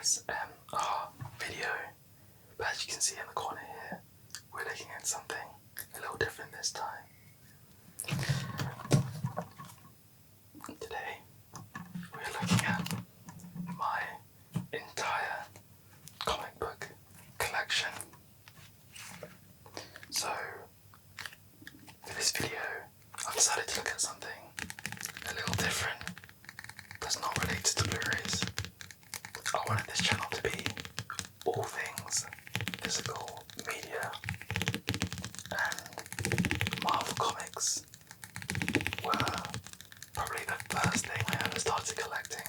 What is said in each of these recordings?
ASMR video, but as you can see in the corner here, we're looking at something a little different this time. Today, we're looking at my entire comic book collection. So, for this video, I've decided to look at something a little different that's not related to Blu-rays. I wanted this channel to be all things physical media, and Marvel Comics were probably the first thing I ever started collecting.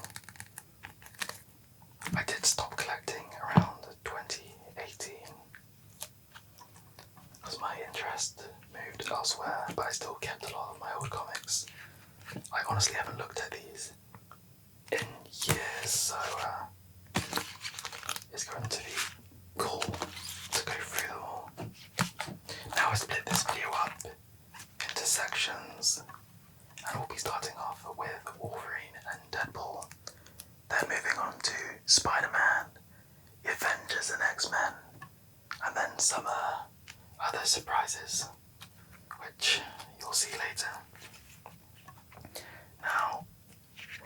I did stop collecting around 2018 because my interest moved elsewhere, but I still kept a lot of my old comics. I honestly haven't looked at these in years, so it's going to be cool to go through them all. Now I split this video up into sections, and we'll be starting off with Wolverine and Deadpool, then moving on to Spider-Man, the Avengers and X-Men, and then some other surprises, which you'll see later. Now,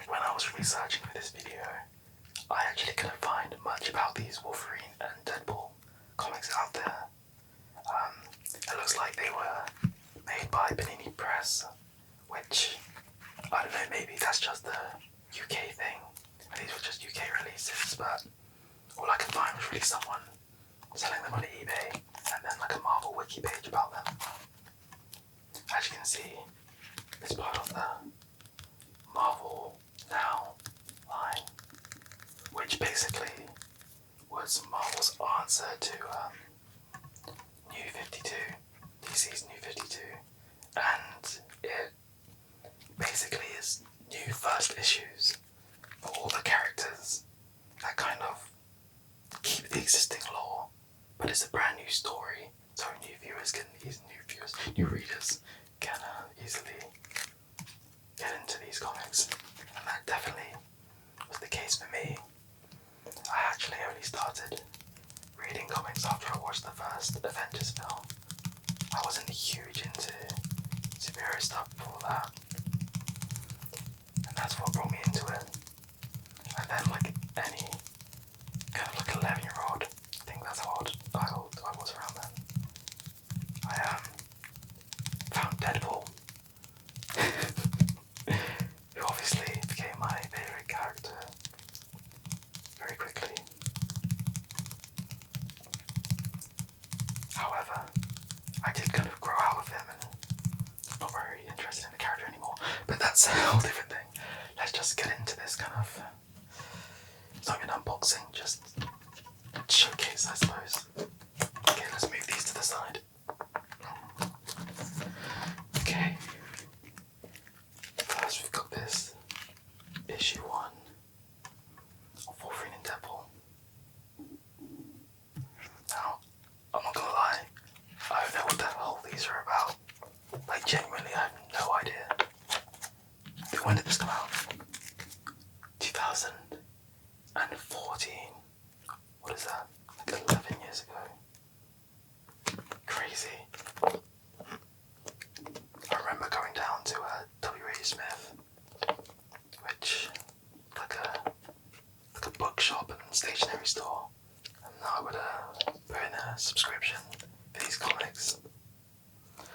when I was researching for this video, I actually couldn't find much about these Wolverine and Deadpool comics out there. It looks like they were made by Panini Press, which, I don't know, maybe that's just the UK thing, and these were just UK releases, but all I could find was really someone selling them on eBay, and then like a Marvel wiki page about them. As you can see, it's part of the Marvel Now line, which basically was Marvel's answer to New 52, DC's New 52, and it basically is new first issues for all the characters that kind of keep the existing lore, but it's a brand new story, so new readers can easily get into these comics, and that definitely was the case for me. I actually only started reading comics after I watched the first Avengers film. I wasn't huge into superhero stuff before that, and that's what brought me into it. And then, like any kind of like 11-year-old, I think that's how old I was around then, I found Deadpool, who obviously became my favourite character very quickly. However, I did kind of grow out of him and I'm not very interested in the character anymore, but that's a whole different thing. Let's just get into this kind of, it's not an unboxing, just showcase, I suppose. Okay, let's move these to the side. Okay, first we've got this issue 1 of Wolverine and Deadpool. Now, I'm not gonna lie, I don't know what the hell these are about. Like, genuinely, I have no idea. When did this come out? 2014. What is that? Like 11 years ago. Crazy. I remember going down to W.H. Smith, which like a bookshop and stationery store, and I would put in a subscription for these comics.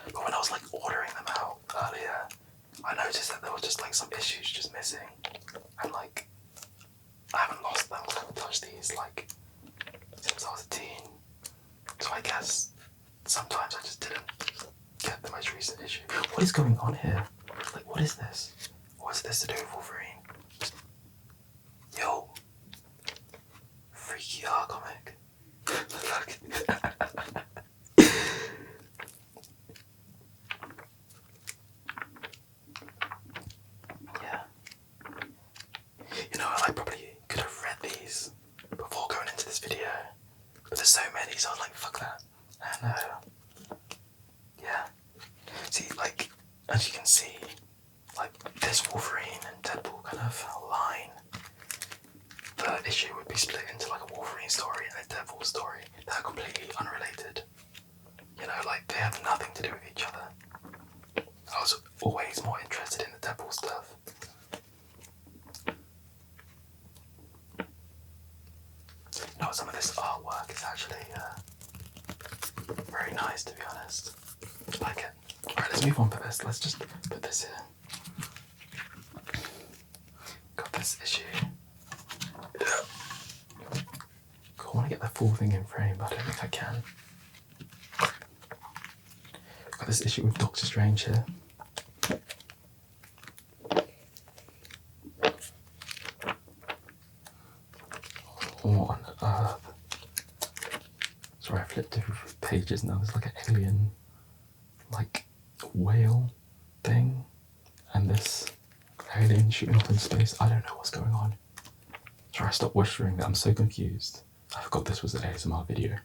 But when I was like ordering them out earlier, I noticed that there were just like some issues just missing, and like I haven't lost them, I haven't touched these like since I was a teen. So I guess sometimes I just didn't get the most recent issue. What is going on here? Like, what is this? What's this to do with Wolverine? Yo, freaky R comic. Look. Yeah. You know, I probably could have read these before going into this video, but there's so many, so I was like, fuck that. And yeah. See, like, as you can see, like, this Wolverine and Deadpool issue would be split into like a Wolverine story and a Deadpool story that are completely unrelated. You know, like they have nothing to do with each other. I was always more interested in the Deadpool stuff. You know, some of this artwork is actually very nice, to be honest. I like it. Alright, let's move on for this. Let's just put this here. Got this issue. Cool, I want to get the full thing in frame, but I don't think I can. Got this issue with Doctor Strange here. What on earth? Sorry, I flipped through pages now. There's like an alien, like, whale thing, and this alien shooting off in space. I don't know what's going on. Sorry, I stopped whispering. I'm so confused. I forgot this was an ASMR video.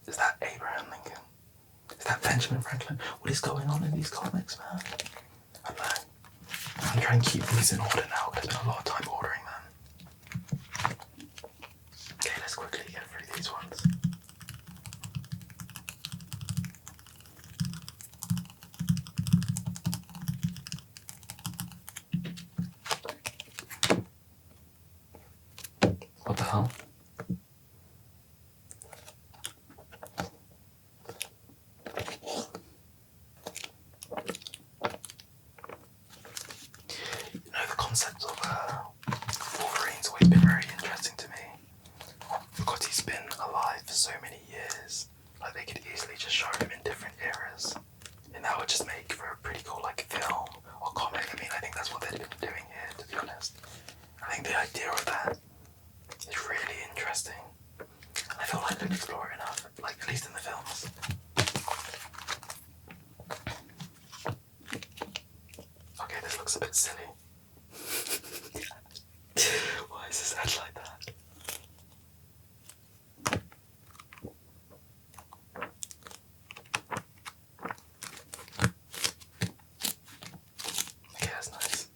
Is that Abraham Lincoln? Is that Benjamin Franklin? What is going on in these comics, man? I don't know. I'm trying to keep these in order now because I spent a lot of time ordering them. Okay, let's quickly get through these ones. What the hell? Concept of Wolverine's always been very interesting to me because he's been alive for so many years. Like they could easily just show him in different eras, and that would just make for a pretty cool like film or comic. I mean, I think that's what they've been doing here, to be honest. I think the idea of that is really interesting. I feel like they don't explore it enough, like at least in the films. Okay, this looks a bit silly. Why is his head like that? Okay, that's nice.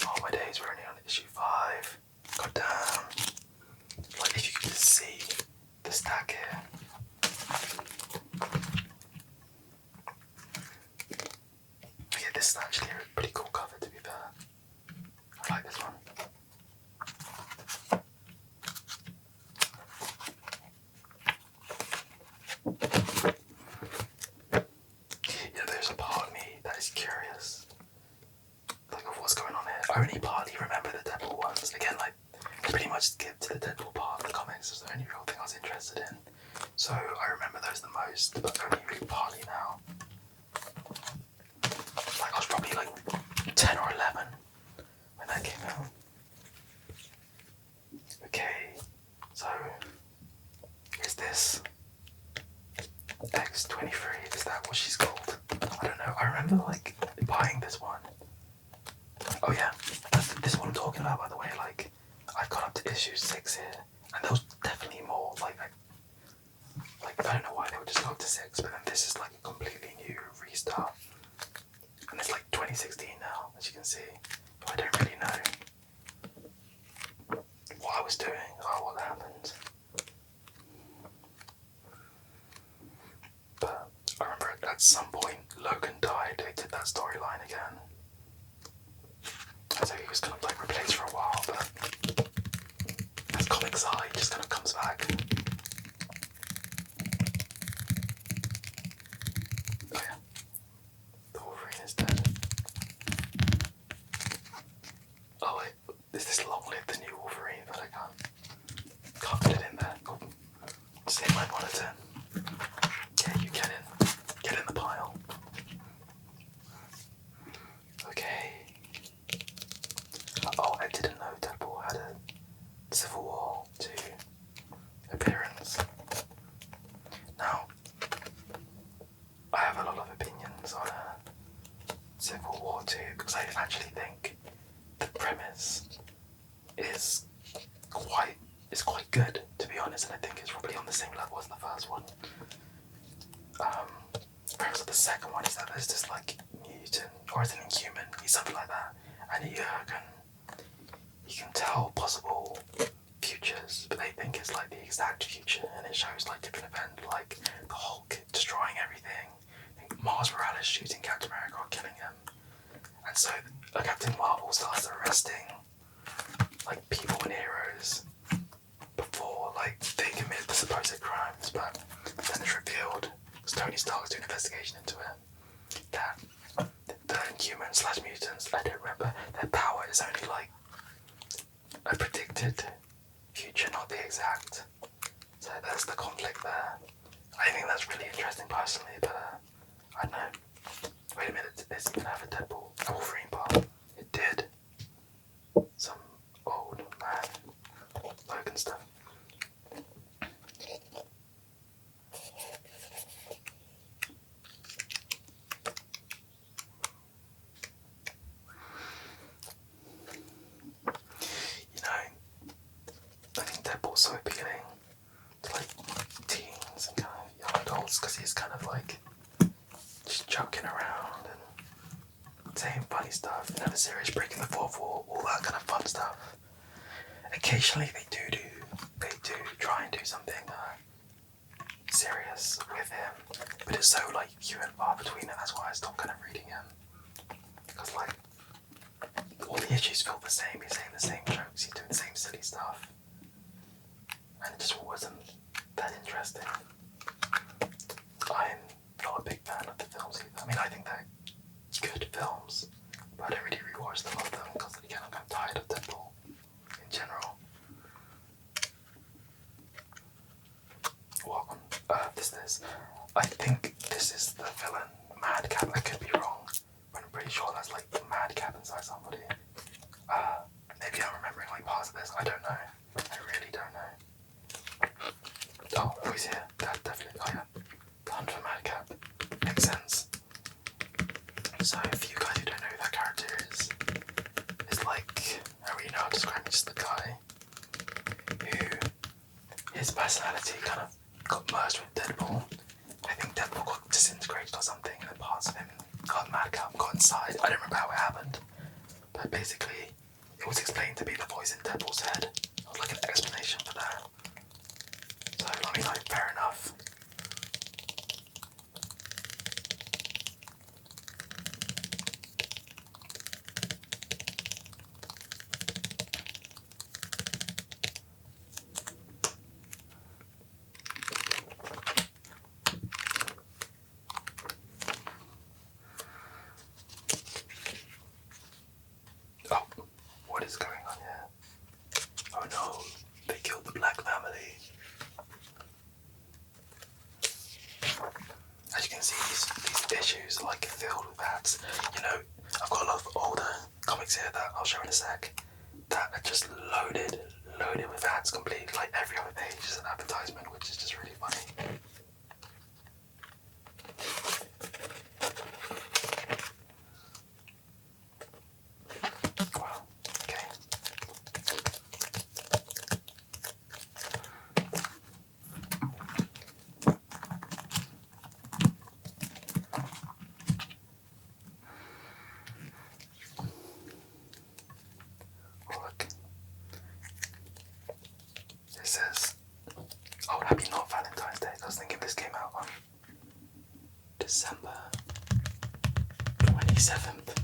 Oh, my days, we're only on issue 5. God damn. Like, if you could just see the stack here. Okay, this is actually a pretty cool cover, to be fair. I like this one. Yeah, there's a part of me that is curious, like, of what's going on here. I only partly remember the Deadpool ones. Again, like, I pretty much skipped to the Deadpool part of the comics. It was the only real thing I was interested in. So I remember those the most, but only really partly now. Like, I was probably like 10 or 11 when that came out. Okay, so is this X-23? Is that what she's called? I don't know. I remember like buying this one. Oh yeah, this is what I'm talking about, by the way. Like, I got up to issue 6 here, and there was definitely more. Like I don't know why they would just go up to 6, but then this is like a completely new restart. And it's like 2016 now, as you can see. I don't really know what I was doing or what happened. But I remember at some point Logan died. They did that storyline again. So he was kind of like replaced for a while, but as comics are, he just kind of comes back. Oh yeah. The Wolverine is dead. Oh wait, is this Long Live the New Wolverine? But I can't put it in there. Cool. Just hit my monitor. Yeah, you get in. Get in the pile. Okay. Oh, I didn't know Deadpool had a Civil War 2 appearance. Now, I have a lot of opinions on Civil War 2 because I actually think the something like that, and you can tell possible futures, but they think it's like the exact future, and it shows like different events, like the Hulk destroying everything, Mars Morales shooting Captain America or killing him, and so Captain Marvel starts arresting like people and heroes before like they commit the supposed crimes, but then it's revealed, because Tony Stark's doing an investigation into it, that the Inhumans/mutants, I don't remember, their power is only like a predicted future, not the exact. So there's the conflict there. I think that's really interesting personally, but I don't know. Wait a minute, did this even have a Wolverine part? It did. Some old man Logan stuff. I think Deadpool's so appealing to like teens and kind of young adults because he's kind of like just joking around and saying funny stuff. You know, the series breaking the fourth wall, all that kind of fun stuff. Occasionally they do try and do something serious with him, but it's so like few and far between, and that's why I stopped kind of reading him, because like all the issues feel the same. He's saying the same jokes, he's doing the same silly stuff, and it just wasn't that interesting. I'm not a big fan of the films either. I mean, I think they're good films, but I don't really rewatch them of them because again, I'm kind of tired of Deadpool in general. What on earth is this? I think this is the villain, Madcap. I could be wrong, but I'm pretty sure that's like the Madcap inside somebody. Maybe I'm remembering like parts of this. I don't know. I really don't know. Oh, he's here. That definitely. Oh yeah. The Hunt for Madcap. Makes sense. So if you guys who don't know who that character is like, I don't really know how to describe it, just the guy who his personality kind of got merged with Deadpool. I think Deadpool got disintegrated or something, and parts of him got Madcap, got inside. I don't remember how it happened, but basically it was explained to be the voice in Deadpool's head. It was like an explanation for that. So I mean, like, fair enough. Oh, what is going on here? Oh no, they killed the black family. As you can see, these issues are like filled with ads. You know, I've got a lot of older comics here that I'll show in a sec that are just loaded with ads completely. Like every other page is an advertisement, which is just really funny. Wow, okay. Oh, look. It says, oh, happy not Valentine's Day. I was thinking this came out on December 27th.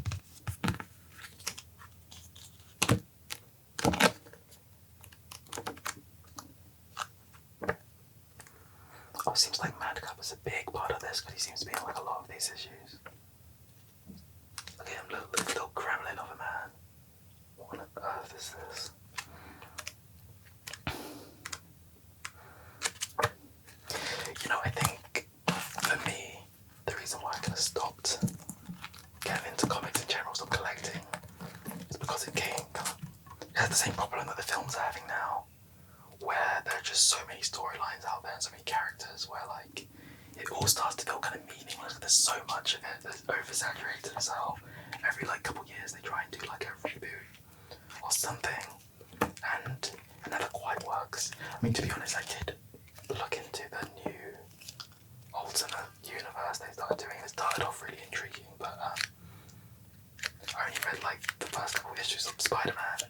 Oh, it seems like Madcap is a big part of this because he seems to be in like a lot of these issues. Look at him, little gremlin of a man. What on earth is this? You know, I think for me, the reason why I kind of stopped getting into comics in general, stopped collecting, is because it has the same problem that the films are having now, where there are just so many storylines out there and so many characters where like it all starts to feel kind of meaningless. There's so much of it that's oversaturated as well. Every like couple years they try and do like a reboot or something, and it never quite works. I mean, to be honest, I did look into the new alternate universe they started doing. It started off really intriguing, but I only read like the first couple of issues of Spider-Man.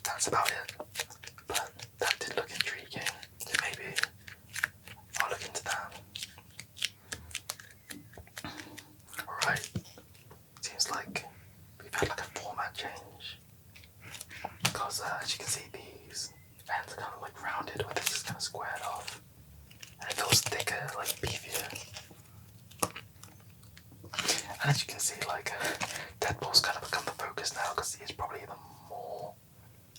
That's about it. But that did look intriguing, so maybe I'll look into that. Alright, seems like we've had like a format change. Because as you can see, these ends are kind of like rounded, where this is kind of squared off. And it feels thicker, like beefier. And as you can see, like Deadpool's kind of become the focus now because he's probably the more,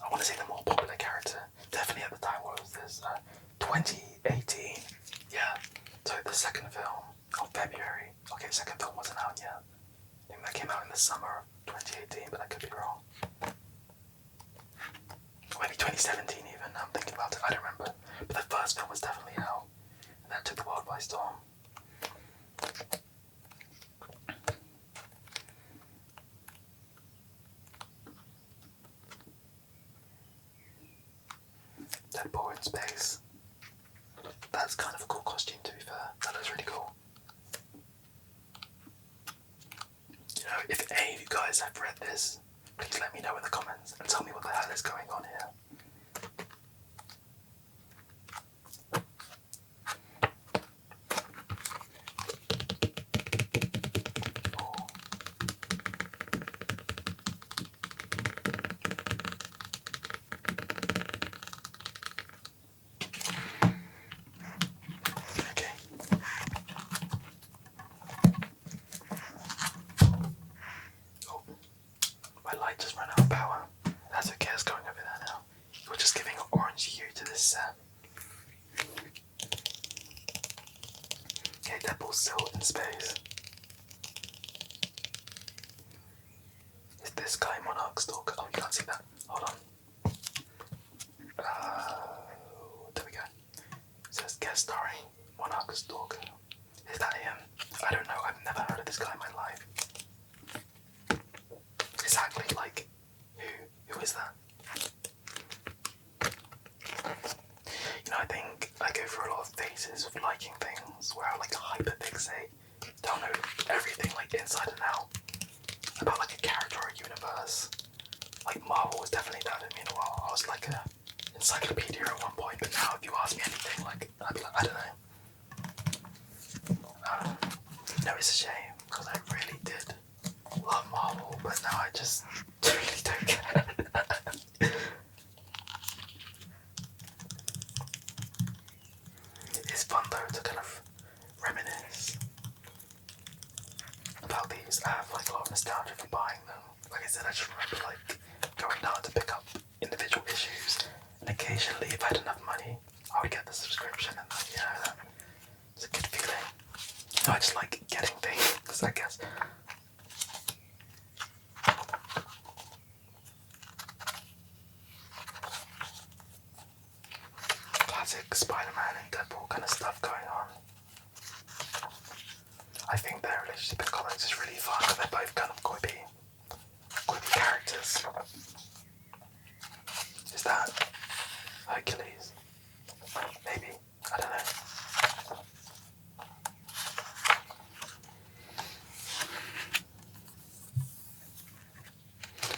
I want to say the more popular character. Definitely at the time, what was this? 2018. Yeah. So the second film of February. Okay, second film wasn't out yet. I think that came out in the summer of 2018, but I could be wrong. Or maybe 2017 even. I'm thinking about it. I don't remember. But the first film was definitely out, and that took the world by storm. Deadpool in space. That's kind of a cool costume, to be fair. That looks really cool. You know, if any of you guys have read this, please let me know in the comments and tell me what the hell is going on here. My light just ran out of power. That's okay, it's going over there now. We're just giving an orange hue to this set. Okay, Deadpool's still in space. Is this guy Monarch Stalker? Oh, you can't see that. Hold on. There we go. It says guest starring Monarch Stalker. Is that him? I don't know. I've never heard of this guy in my life. Exactly, like, who is that? You know, I think I go through a lot of phases of liking things where I like to hyperfixate, download everything like inside and out about like a character or a universe. Like Marvel was definitely that in me in a while. I was like a encyclopedia at one point, but now if you ask me anything, like I'd be like, I don't know. No, it's a shame because I really did love Marvel, but now I just really don't care. It's fun though to kind of reminisce about these. I have like a lot of nostalgia for buying them. Like I said, I just remember like going down to pick up individual issues, and occasionally if I had enough money, I would get the subscription, and then, you know, it's a good feeling. I just like getting things, I guess. Classic Spider-Man and Deadpool kind of stuff going on. I think their relationship in comics is really fun because they're both kind of quippy characters. Is that Hercules? Maybe. I don't know.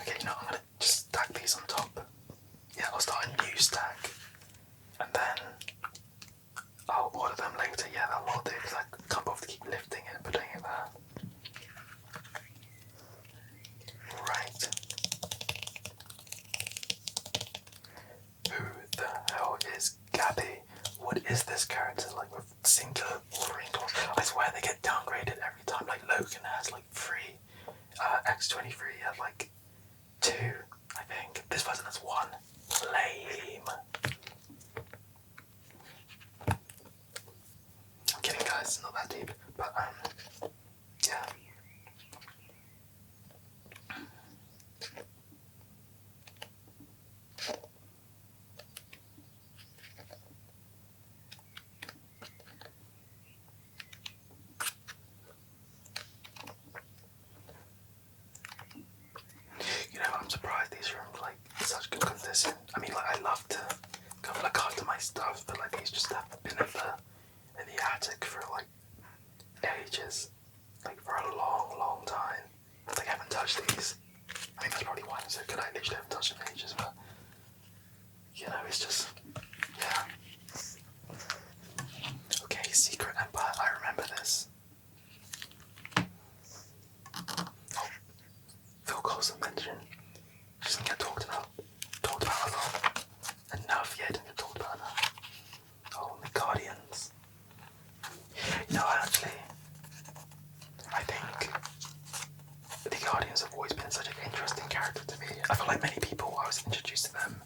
Okay, you know, I'm gonna just stack these on top. Yeah, I'll start a new stack. And then I'll order them later. Yeah, that will do because I can't bother to keep lifting it and putting it there. Right. Who the hell is Gabby? What is this character? Like with singular Wolverine comics? I swear they get downgraded every time. Like Logan has like 3, X-23 had like 2, I think. This person has 1. Lame. I'm kidding, guys. It's not that deep. But yeah. You know, I'm surprised these are in like such good condition. I mean, like I love to go look after my stuff, but like these just have been in the attic for like ages, like for a long, long time. Like I haven't touched these. I mean, because I literally haven't touched it in ages, but you know, it's just, yeah. Okay, Secret Empire, I remember this. Oh, Phil Coulson mentioned, just didn't get talked about a lot. Enough, yeah, didn't get talked about enough. Oh, the Guardians. You know, I think the Guardians have always been such an interesting character to me. I feel like many people, I was introduced to them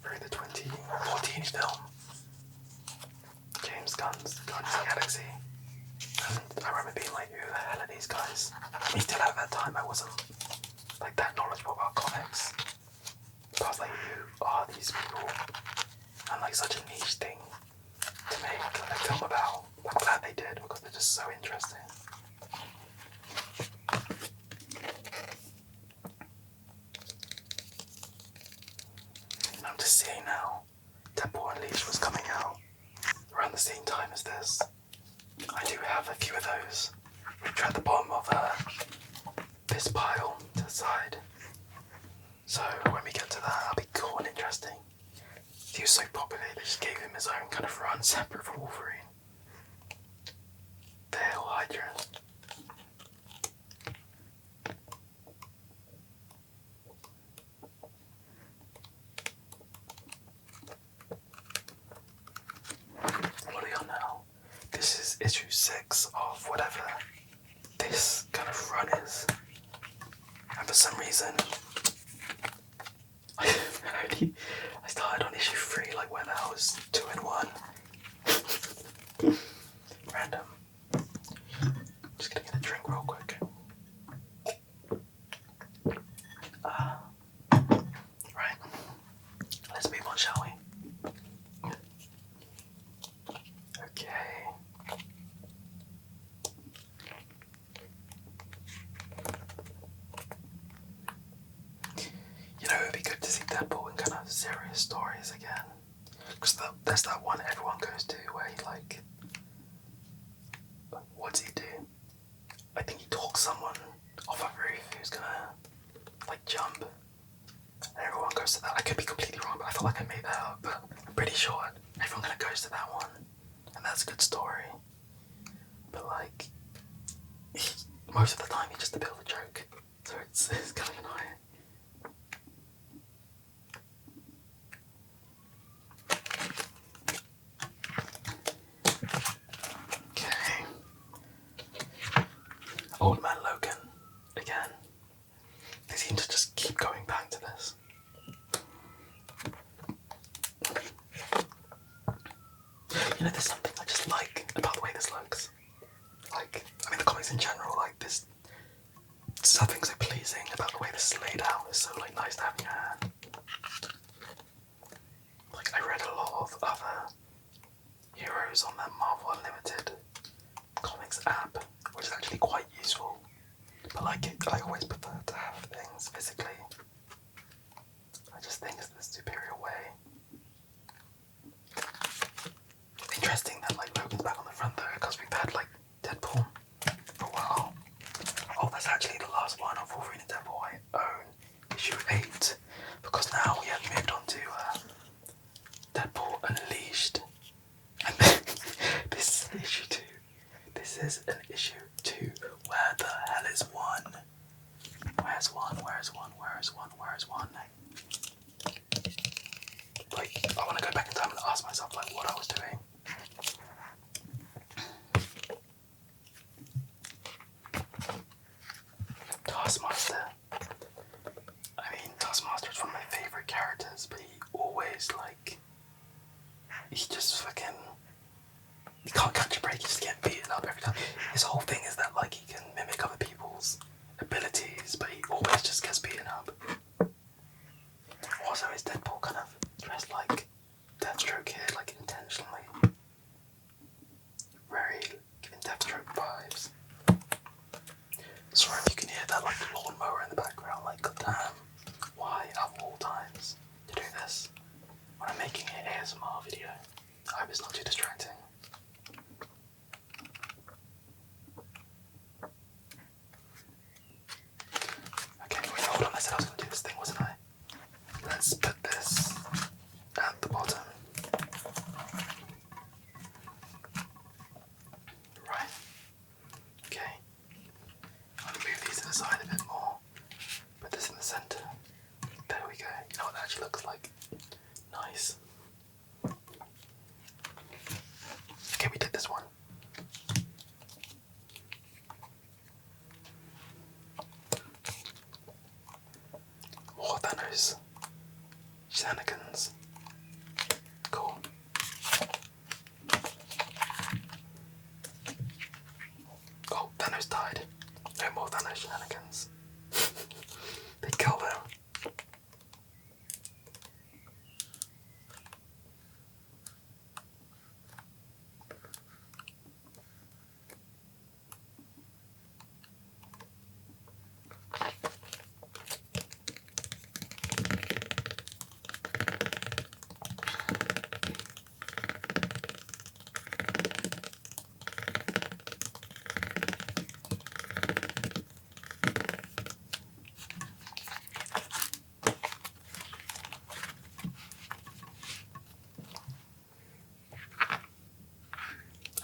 through the 2014 film, James Gunn's Guardians of the Galaxy. And I remember being like, who the hell are these guys? I mean, still at that time I wasn't like that knowledgeable about comics. But I was like, who are these people? And like such a niche thing to make a film about. I'm glad they did because they're just so interesting. And I'm just seeing now, Deadpool Unleashed was coming out around the same time as this. I do have a few of those, which are at the bottom of this pile to the side. So when we get to that, that'll be cool and interesting. He was so popular, they just gave him his own kind of run, separate from Wolverine. The Hail Hydra. What are we on now? This is issue 6 of whatever this kind of run is. And for some reason, I started on issue 3 like when I was 2 and 1. Random. Just gonna get a drink real quick. Right. Let's move on, shall we? Okay. You know, it would be good to see Deadpool in kind of serious stories again. Because there's that one everyone goes to where he like, what's he do? I think he talks someone off a roof who's gonna like jump. And everyone goes to that. I could be completely wrong, but I feel like I made that up. But I'm pretty sure everyone kind of goes to that one. And that's a good story. But like, most of the time he's just a bit of a joke. So it's kind of annoying. Okay. Old Man Logan. Again. They seem to just keep going back to this. You know, there's something I just like about the way this looks. Like, I mean, the comics in general, like, there's something so pleasing about the way this is laid out. It's so, like, nice to have in your hand. Like, I read a lot of other heroes on that Marvel Unlimited comics app, which is actually quite useful. But, like, I always prefer to have things physically. I just think it's the superior way. Interesting that like Logan's back on the front though, because we've had like Deadpool for a while. Oh, that's actually the last one of Wolverine and Deadpool I own, issue 8, because now we have moved on to Deadpool Unleashed, and this is issue 2. This is an issue 2. Where the hell is 1? Where's 1? Where's 1? Where's 1? Where's 1? Like, I want to go back in time and ask myself like what I was doing. Taskmaster. I mean, Taskmaster is one of my favourite characters, but he always like, he just fucking, he can't catch a break, he just gets beaten up every time. His whole thing is that like he can mimic other people's abilities, but he always just gets beaten up. Also, is Deadpool kind of dressed like Deathstroke here, like intentionally? Very giving Deathstroke vibes. Sorry if you can hear that like lawnmower in the background, like goddamn, why of all times to do this when I'm making an ASMR video? I hope it's not too distracting. Okay, wait, hold on, I said I was going to do this thing, wasn't I? more Thanos shenanigans. Cool. Oh, Thanos died. No more Thanos shenanigans. They killed him.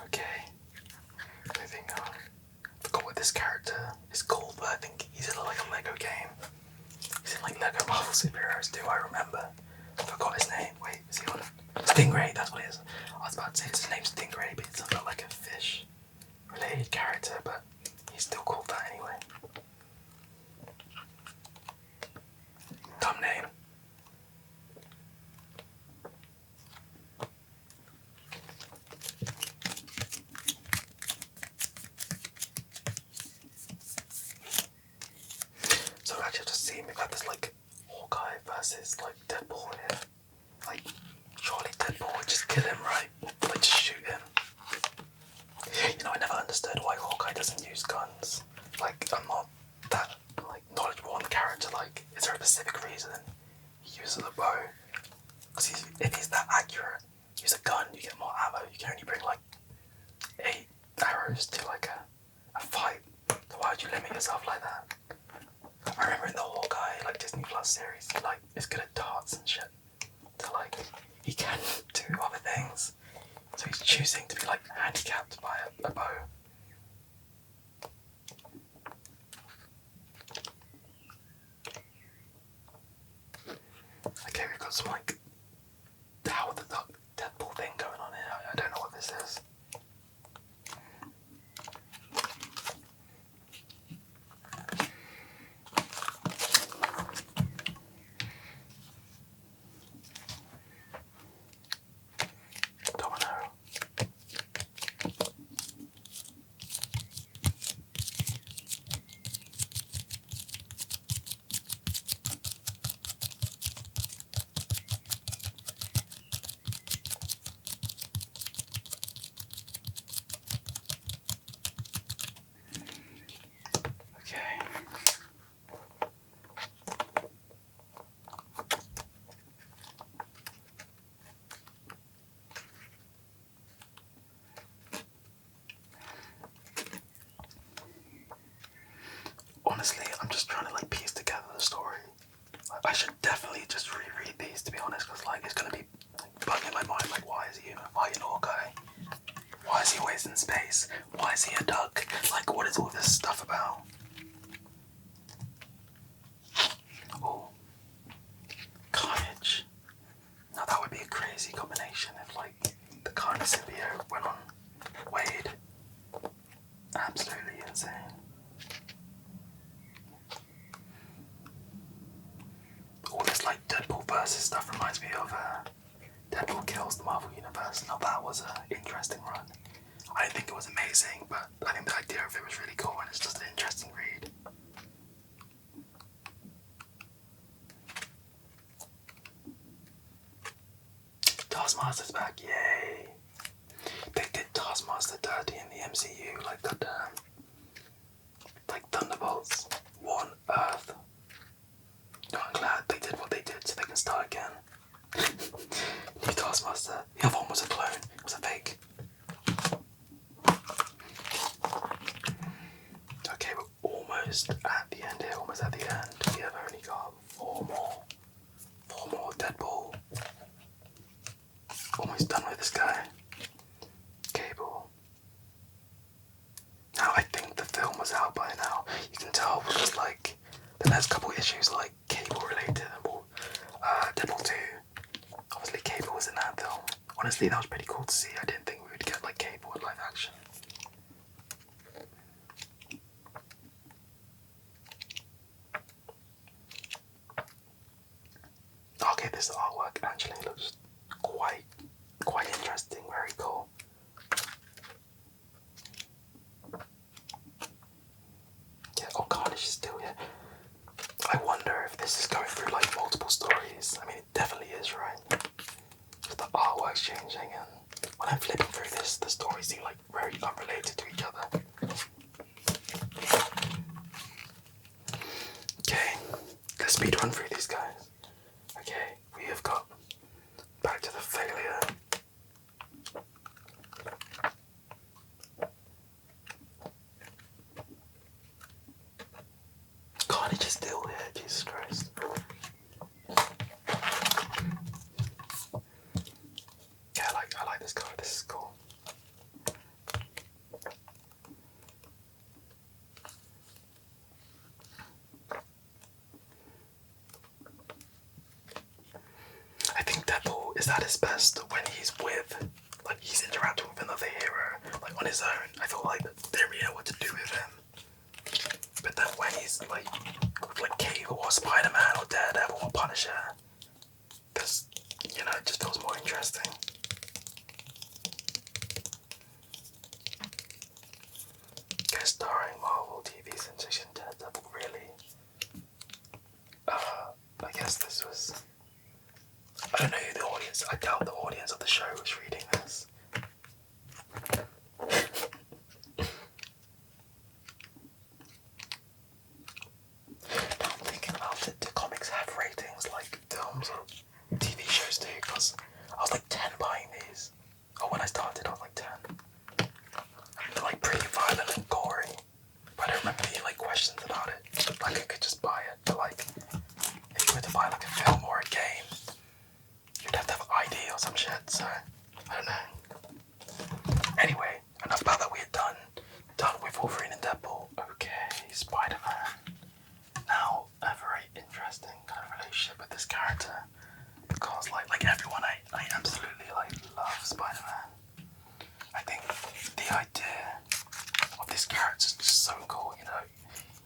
Okay, moving on. I forgot what this character is called, but I think he's in like a Lego game. He's in like Lego Marvel superheroes. Do I remember? I forgot his name. Wait, is he on? Stingray. That's what it is. I was about to say his name's Stingray, but it's not like a fish-related character, but he's still called that anyway. Dumb name. So actually, I've just seen we've got this like Hawkeye versus like Deadpool here. Like, surely Deadpool would just kill him, right? Like, just shoot him. You know, I never understood why Hawkeye doesn't use guns. Like, I'm not that like knowledgeable on the character. Like, is there a specific reason he uses a bow? Because if he's that accurate, use a gun, you get more ammo. You can only bring like 8 arrows to like a fight. So why would you limit yourself like that? I remember in the Hawkeye like Disney Plus series, he like is good at darts and shit. So like he can do other things. So he's choosing to be like handicapped by a bow. Okay, we've got some like Howard the Duck Deadpool thing going on here. I don't know what this is. Don't know. Okay. Honestly, I'm just trying to like piece together the story. I should definitely just reread these, to be honest, because like it's gonna be like, bugging my mind. Like, why is he an Hawkeye? Why is he always in space? Why is he a duck? Like, what is all this stuff about? Oh, Carnage. Now that would be a crazy combination if like the Carnage symbiote went on Wade. Absolutely insane. All this like Deadpool versus stuff reminds me of Deadpool Kills the Marvel Universe. Now that was an interesting run. I didn't think it was amazing, but I think the idea of it was really cool and it's just an interesting read. Taskmaster's back, yay! They did Taskmaster dirty in the MCU, like that, like Thunderbolts, One Earth. No, I'm glad they did what they did so they can start again. New Taskmaster. The other one was a clone. It was a fake. Okay, we're almost at the end here. Almost at the end. We have only got 4 more. 4 more Deadpool. Almost done with this guy. Cable. Now I think the film was out by now. You can tell because like the next couple issues like Cable related and Deadpool 2. Obviously Cable was in that film. Honestly, that was pretty cool to see. I didn't think we would get like Cable in live action. Okay, this artwork actually looks quite interesting, very cool. Yeah, oh, Carnage is still here. I wonder if this is going through like multiple stories. I mean, it definitely is, right? The artwork's changing, and when I'm flipping through this, the stories seem like very unrelated to each other. Okay, let's speed run through these guys. Okay, we have got Back to the Failure. Carnage is still here, Jesus Christ. Yeah, I like this card, this is cool. I think Deadpool is at his best when he's with, like, he's interacting with another hero, like, on his own. I feel like they don't really know what to do with him. But then when he's, like Cable or Spider-Man or Daredevil or Punisher, because, you know, it just feels more interesting. Guest starring Marvel TV sensation Daredevil, really? I guess this was... I don't know who the audience... I doubt the audience of the show was reading this. Now I'm thinking about it, do comics have ratings like films or TV shows do? Because I was like 10 buying these. Or when I started I was like 10. They're like pretty violent and gory. But I don't remember any like questions about it. Like I could just buy it. But like, if you were to buy like a film or a game, you'd have to have an ID or some shit, so I don't know. Anyway, enough about that. We're done with Wolverine and Deadpool. Okay, Spider-Man. Now, I have a very interesting kind of relationship with this character because like everyone, I absolutely like love Spider-Man. I think the idea of this character is just so cool, you know.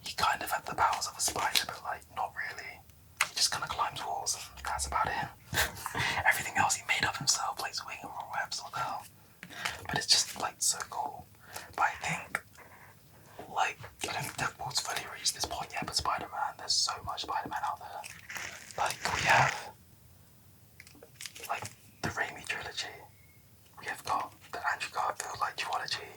He kind of had the powers of a spider, but like not really. He just kind of climbs walls and that's about it. Everything else he made up himself, like swinging on webs or the hell. But it's just like so cool. But I think like I don't think Deadpool's fully reached this point yet, but Spider-Man, there's so much Spider-Man out there. Like we have like the Raimi trilogy. We have got the Andrew Garfield like duology.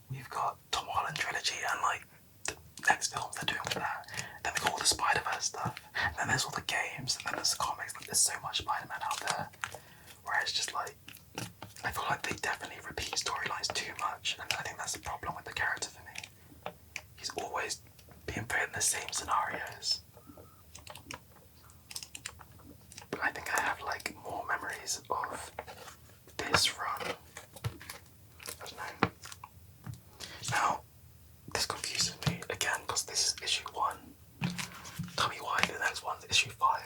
We've got Tom Holland trilogy and like the next films they're doing with that. Then we've got all the Spider-Verse stuff. And then there's all the games and then there's the comics. Like there's so much Spider-Man out there. Where it's just like I feel like they definitely repeat storylines too much, and I think that's the problem with the character for me. He's always being put in the same scenarios. But I think I have like more memories of this run. I don't know. Now, this confuses me again because this is issue 1. Tell me why the next one's issue 5.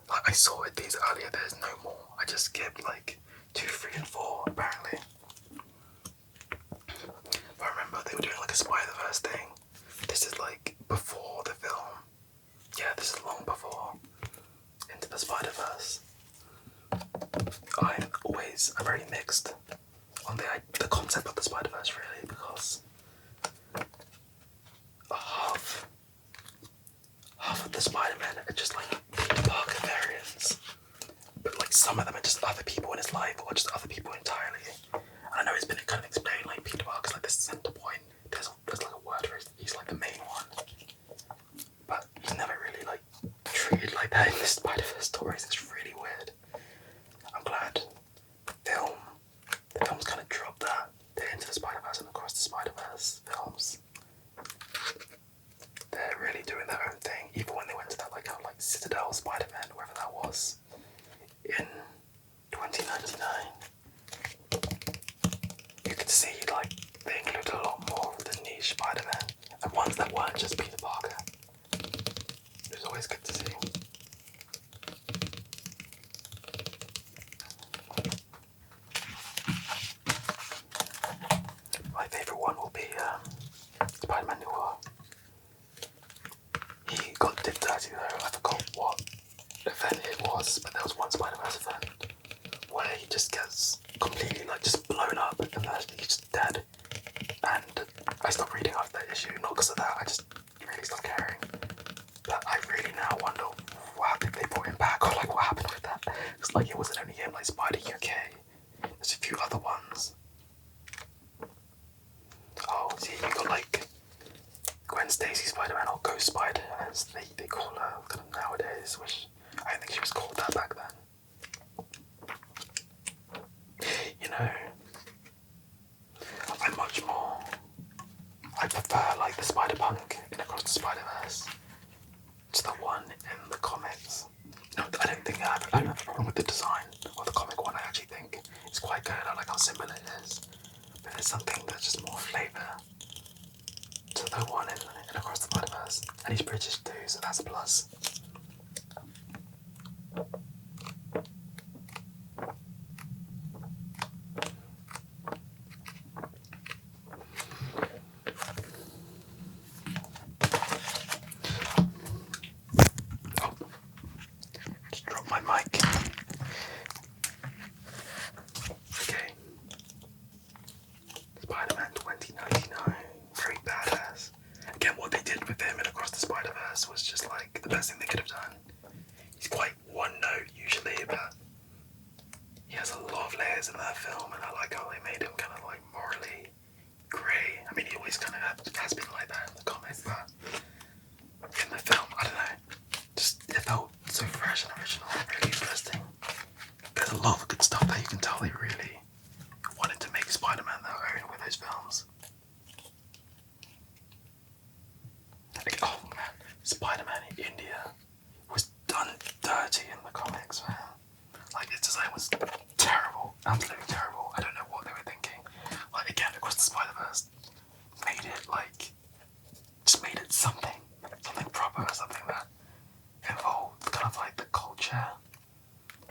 Like I saw it these earlier, there's no more. I just skipped like 2, 3, and 4 apparently. But I remember they were doing like a Spider-Verse thing. This is like before the film. Yeah, this is long before Into the Spider-Verse. I'm very mixed on the concept of the Spider-Verse really, because half of the Spider-Men are just like Peter Parker variants. But like some of them are just other people in his life or just other people entirely. And I know it's been kind of explained like Peter Parker's like the center point. There's like a word for it, he's like the main one. But he's never really like treated like that in the Spider-Verse stories. It's really weird. I'm glad the films kind of dropped that. They're Into the Spider-Verse and Across the Spider-Verse films. They're really doing their own thing. Even when they went to that like Citadel Spider-Man, wherever that was, in 2099, you could see like they included a lot more of the niche Spider-Man and ones that weren't just Peter Parker. It was always good to see. My favourite one will be Spider-Man Noir. He got did dirty though. I forgot what event it was. there was one Spider-Verse event where he just gets completely like just blown up and then he's just dead. And I stopped reading after that issue, not because of that, I just really stopped caring. But I really now wonder how did they brought him back, or like what happened with that? It's like it wasn't only him, like Spider UK. There's a few other ones. Oh, see, you got like Gwen Stacy Spider-Man or Ghost Spider, as they call her kind of nowadays, which I don't think she was called that back then. You know, I'm much more. I prefer like the Spider-Punk in Across the Spider-Verse. It's the one in the comics. No, I don't think I don't have a problem with the design of the comic one. I actually think it's quite good. I like how simple it is. But there's something that's just more flavour to the one in Across the Spider-Verse. And he's British too, so that's a plus. My mic. Okay. Spider-Man 2099. Very badass. Again, what they did with him in Across the Spider-Verse was just like the best thing they could have done. He's quite one note usually, but he has a lot of layers in that film, and I like how they made him kind of like morally grey. I mean, he always kind of has been like that in the comics, but in the film, I don't know. Just it felt so fresh and original and really interesting. There's a lot of good stuff that you can tell they really wanted to make Spider-Man their own with those films. Like, oh man, Spider-Man in India was done dirty in the comics, man. Like his design was terrible, absolutely terrible. I don't know what they were thinking. Like again, Across the Spider-Verse made it like, just made it something proper, something that involved kind of like the culture,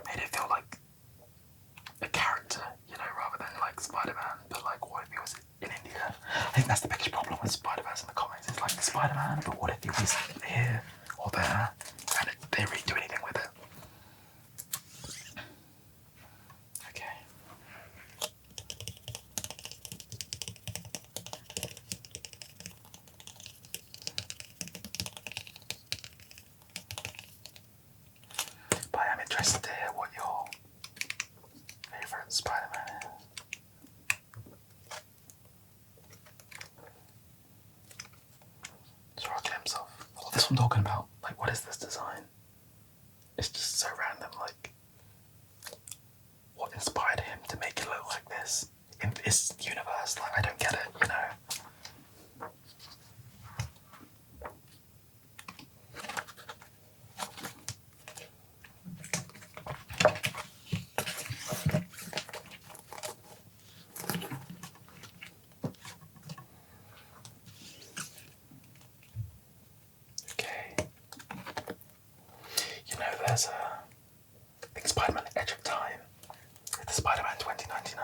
made it feel like a character, you know, rather than like Spider-Man, but like what if he was in India? I think that's the biggest problem with Spider-Verse in the comics. It's like Spider-Man, but what if he was here or there, and they really do anything with it? Okay. But I am interested to hear what your favourite Spider-Man is. Saw a glimpse of this I'm talking about. Like, what is this design? It's just so random. Like, what inspired him to make it look like this in this universe? Like, I don't get it, you know. There's I think Spider-Man Edge of Time, the Spider-Man 2099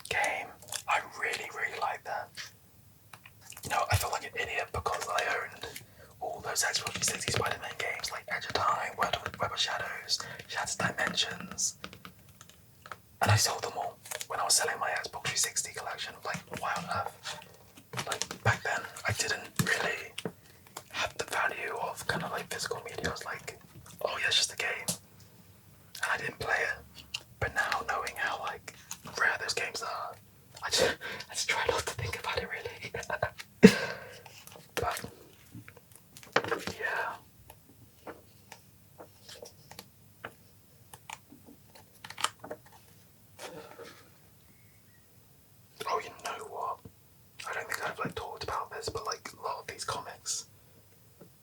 game. I really, really like that. You know, I felt like an idiot because I owned all those Xbox 360 Spider-Man games like Edge of Time, Web of Shadows, Shattered Dimensions, and I sold them all when I was selling my Xbox 360 collection. Like, why on earth? Like, back then, I didn't really have the value of kind of like physical media. I was like, oh yeah, it's just a game, and I didn't play it. But now, knowing how like rare those games are, I just try not to think about it really. But yeah. Oh, you know what? I don't think I've like talked about this, but like a lot of these comics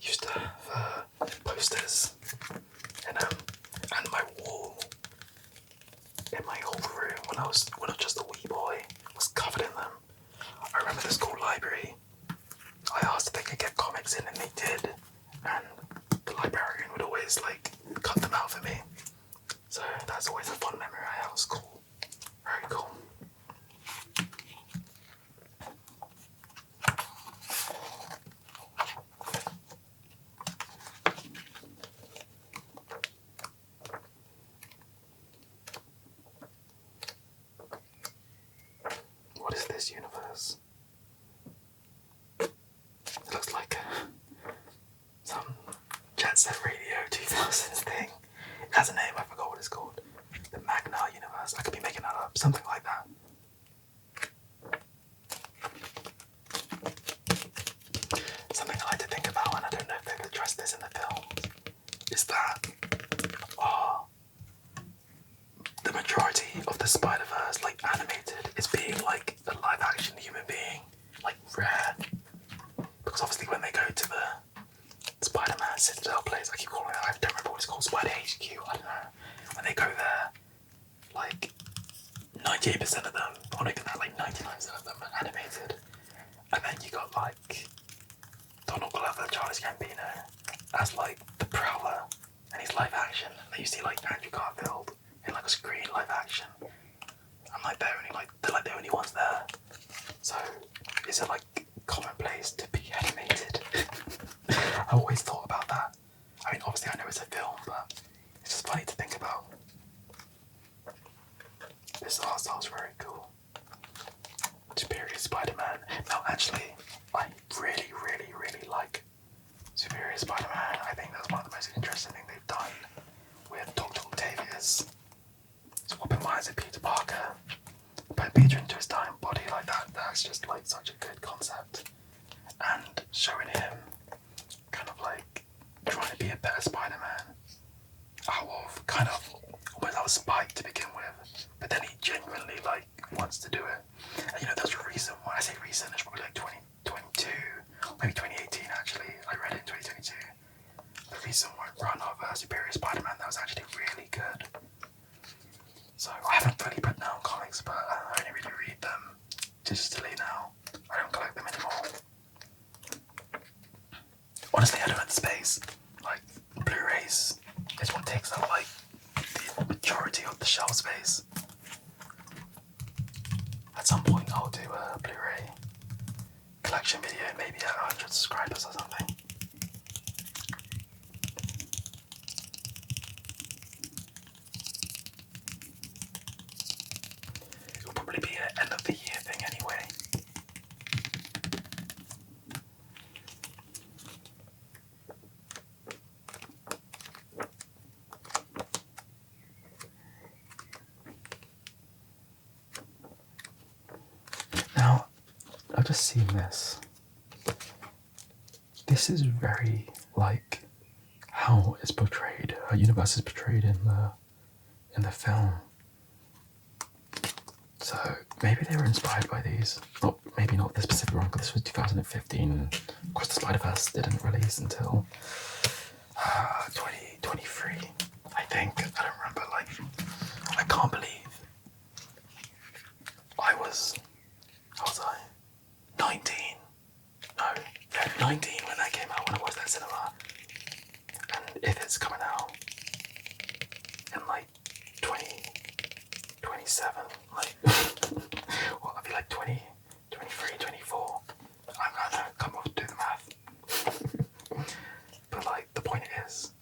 used to have posters and my wall in my old room when I was just a wee boy was covered in them. I remember the school library. I asked if they could get comics in, and they did, and the librarian would always like cut them out for me. So that's always a fun memory I have of school. Very cool. this universe. It looks like some Jet Set Radio 2000s thing. It has a name, I forgot what it's called. The Magna universe. I could be making that up. Something like that. Something I like to think about, and I don't know if they've addressed this in the film, is that the majority of the Spider-Verse, like animated, is being like a live-action human being, like rare. Because obviously when they go to the Spider-Man Citadel place, I keep calling it, I don't remember what it's called, Spider HQ, I don't know. When they go there, like 98% of them, or not even that, like 99% of them are animated. And then you got like Donald Glover, Charles Gambino, as like the Prowler, and he's live action. And then you see like Andrew Garfield in like a screen live action. And like they're like the only ones there. So is it like commonplace to be animated? I always thought about that. I mean, obviously I know it's a film, but it's just funny to think about. This art style's very cool. Superior Spider-Man. Now actually, I really, really, really like Superior Spider-Man. I think that's one of the most interesting things they've done with Dr. Octavius. Swapping minds with Peter Parker, putting Peter into his dying body like that, that's just like such a good concept. And showing him kind of like trying to be a better Spider-Man out of kind of almost out of spite to begin with, but then he genuinely like wants to do it. And you know, there's a reason why I say recent, it's probably like 2022, maybe 2018 actually, I read it in 2022. The recent run of Superior Spider-Man that was actually really good. So I haven't fully put down comics, but I only really read them digitally now. I don't collect them anymore. Honestly, I don't have the space. Like, Blu-rays is what takes up like the majority of the shelf space. At some point I'll do a Blu-ray collection video, maybe at 100 subscribers or something. It'll probably be an end of the year thing anyway. Now, I've just seen this. This is very like how it's portrayed, how universe is portrayed in the film. So maybe they were inspired by these. Well, maybe not this specific one, because this was 2015. And of course, the Spider-Verse didn't release until 2023, I think. I don't remember. Like, I can't believe how was I? 19. No, 19 when that came out, when I watched that cinema. And if it's coming out in like 27, like, well, I'll be like 20, 23, 24. I don't know, come on, do the math. But like, the point is,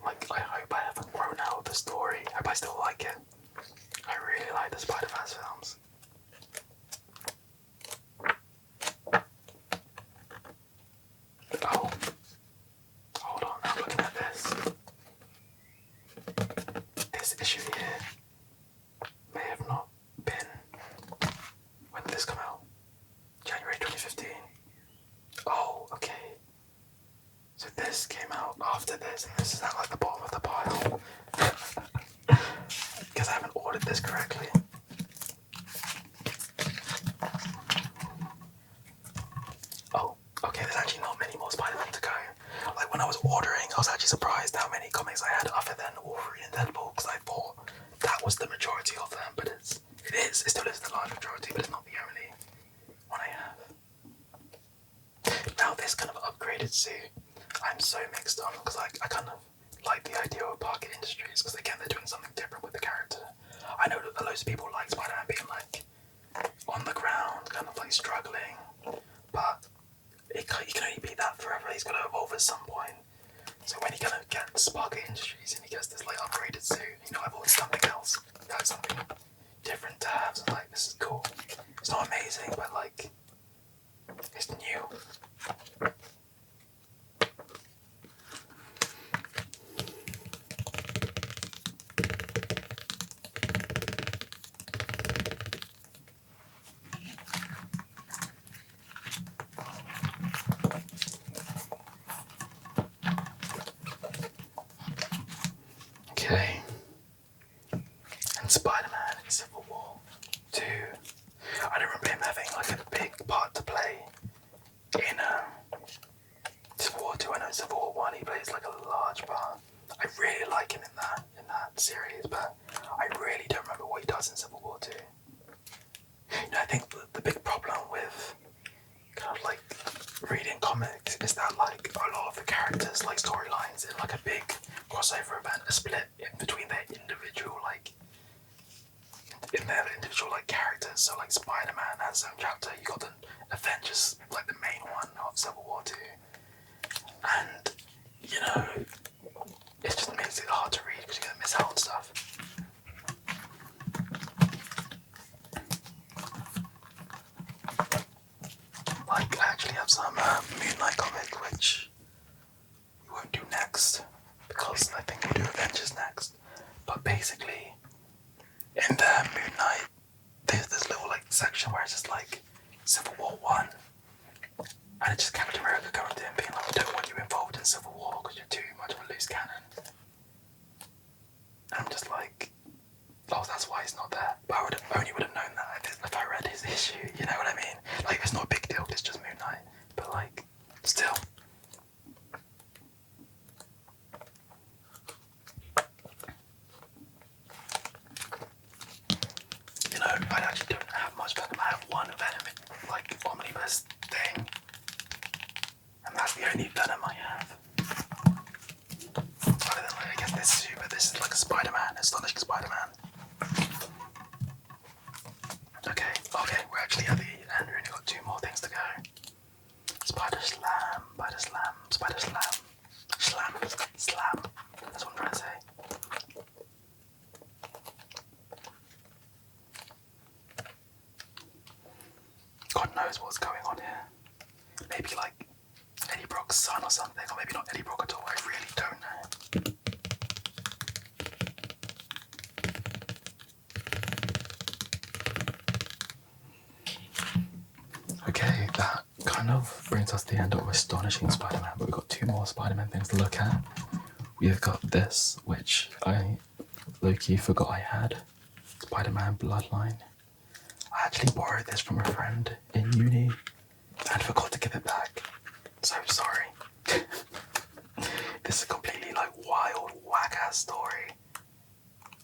like, I hope I haven't grown out of the story. I hope I still like it. I really like the Spider-Verse films. Oh, hold on, I'm looking at this. This issue here may have not been, when did this come out? January 2015. Oh, okay. So this came out after this, and this is at like the bottom of the pile. Because I haven't ordered this correctly. Oh, okay, there's actually not many more Spider-Man to go. Like, when I was ordering, I was actually surprised how many comics I had other than Wolverine and Deadpool, because I thought that was the majority of them, but it still is the large majority, but it's not the only one I have. Now this kind of upgraded suit, I'm so mixed on, because I kind of like the idea of Parker Industries, because again, they're doing something different with the character. I know that loads of people like Spider-Man being like on the ground, kind of like struggling, but he can only be that forever. He's got to evolve at some point. So when he kind of gets Parker Industries and he gets this like upgraded suit, you know, I've ordered something else. That's something different tabs. I'm like, this is cool. It's not amazing, but like, it's new. Okay. And Spider-Man in Civil War 2. I don't remember him having like a big part to play in Civil War 2. I know Civil War 1 he plays like a large part. I really like him in that series, but I really don't remember what he does in Civil War 2. You know, I think the big problem with kind of like reading comics is that like a lot of the characters, like storylines in like a big crossover event, are split in between their individual characters. So like Spider-Man has his own chapter. You got the Avengers, like the main one of Civil War 2, and you know, it just makes it hard to read because you're gonna miss out on stuff. Like, I actually have some Moon Knight comic, which we won't do next, because I think we'll do Avengers next. But basically, in the Moon Knight, there's this little like section where it's just like Civil War 1, and it's just Captain America going to him being like, I don't want you involved in Civil War because you're too much of a loose cannon. And I'm just like, oh, that's why he's not there. But I only would have known that if I read his issue, you know what I mean? Like, it's not a big deal, it's just Moon Knight. But like, still. You know, I actually don't have much Venom. I have one Venom, like, omnibus thing. And that's the only Venom I have. Other than, like, I guess this issue, but this is like a Spider-Man, Astonishing Spider-Man. Okay, we're actually at the end. We've only got 2 more things to go. Spider Slam. Slam. That's what I'm trying to say. God knows what's going on here. Maybe like Eddie Brock's son or something, or maybe not Eddie Brock at all. I really don't know. Okay, that kind of brings us to the end of Astonishing Spider-Man, but we've got 2 more Spider-Man things to look at. We've got this, which I low-key forgot I had. Spider-Man Bloodline. I actually borrowed this from a friend in uni and forgot to give it back. So sorry. This is a completely like wild, whack-ass story.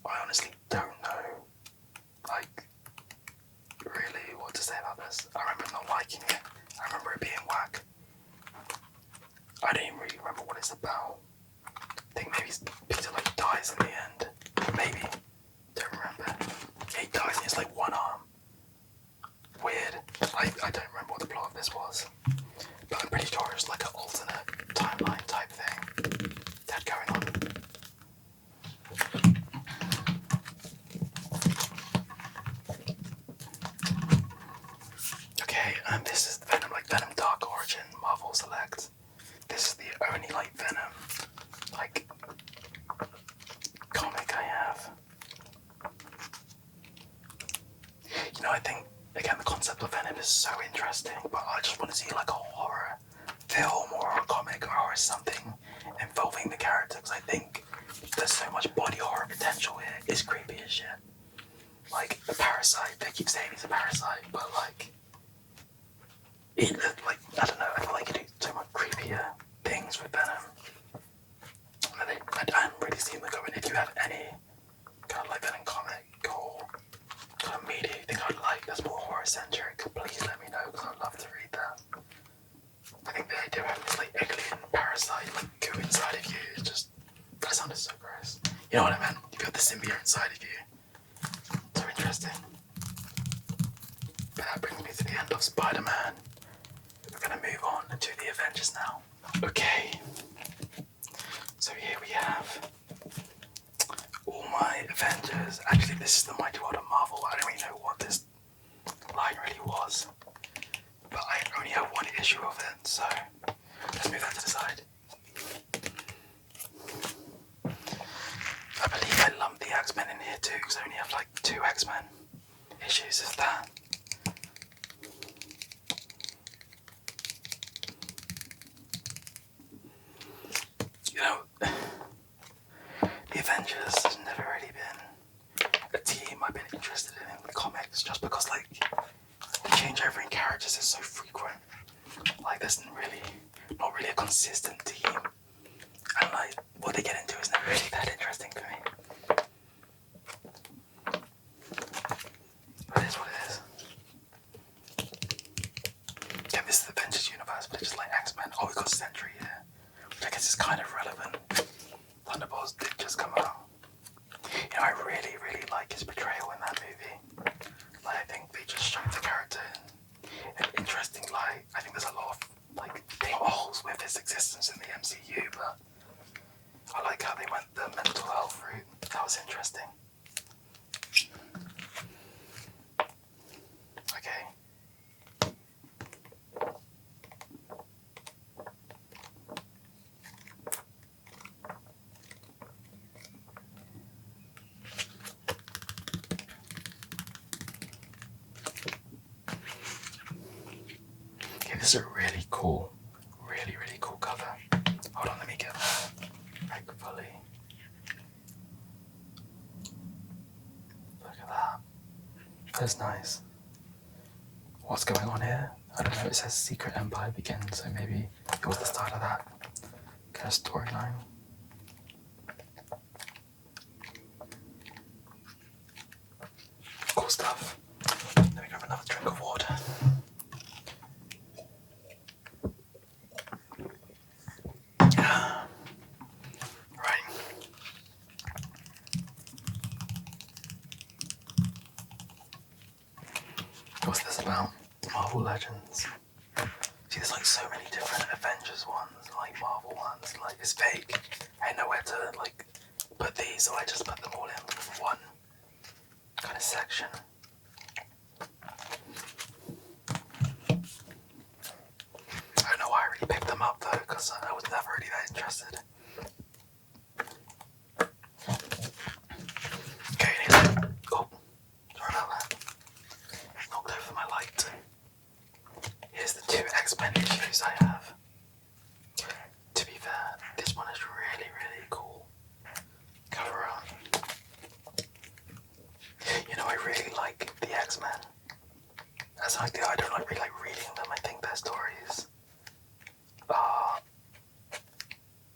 I honestly don't know, like, really what to say about this. I remember not liking it. I remember it being whack. I don't even really remember what it's about. I think maybe Peter like dies in the end. Maybe. Don't remember. Yeah, he dies and it's like one arm. Weird. I don't remember what the plot of this was. But I'm pretty sure it's like an alternate timeline type thing that going on. Okay, and this is Venom, like Venom Dark Origin, Marvel Select. This is the only like Venom, like, comic I have. You know, I think, again, the concept of Venom is so interesting, but I just want to see like a horror film or a comic or something involving the character, because I think there's so much body horror potential here. It's creepy as shit. Like, the parasite, they keep saying he's a parasite, but like, I don't know, I feel like you do so much creepier things with Venom. And I haven't really seen them going. If you have any kind of like Venom comic or kind of media you think I'd like that's more horror centric, please let me know, because I'd love to read that. I think they do have this like alien parasite like goo inside of you. It's just, that sounded so gross. You know what I meant? You've got the symbiote inside of you. So interesting. But that brings me to the end of Spider-Man. We're going to move on to the Avengers now. Okay. So here we have all my Avengers. Actually, this is the Mighty World of Marvel. I so let's move that to the side. I believe I lumped the X-Men in here too, because I only have like 2 X-Men issues of that. You know, the Avengers has never really been a team I've been interested in the comics, just because like the changeover in characters is so frequent. Like there's not really a consistent team, and like what they get into is not really that interesting to me. But it is what it is. Yeah, this is the Avengers universe, but it's just like X-Men. Oh, we got Sentry here, which I guess is kind of relevant. Thunderbolts did just come out. You know, I really, really like his portrayal in that movie. Like, I think they just showed the character in an interesting light. I think there's a lot of like holes with his existence in the MCU, but I like how they went the mental health route. That was interesting. Okay. Okay, this is a really cool cover. Hold on, let me get that right fully. Look at that. That's nice. What's going on here? I don't know, it says Secret Empire begins, so maybe it was the start of that kind of storyline. Cool stuff. Let me grab another drink of water. Right. What's this about? Marvel Legends. See, there's like so many different Avengers ones, like Marvel ones, like it's fake. I had nowhere to like put these, so I just put them all in one kind of section. I don't know why I really picked them up though, because I was never really that interested. Okay, oh, sorry about that. Knocked over my light. Here's the 2 X-Men issues I have. To be fair, this one is really, really cool. Cover art. You know, I really like the X-Men. As I don't really like reading them. I think their stories are...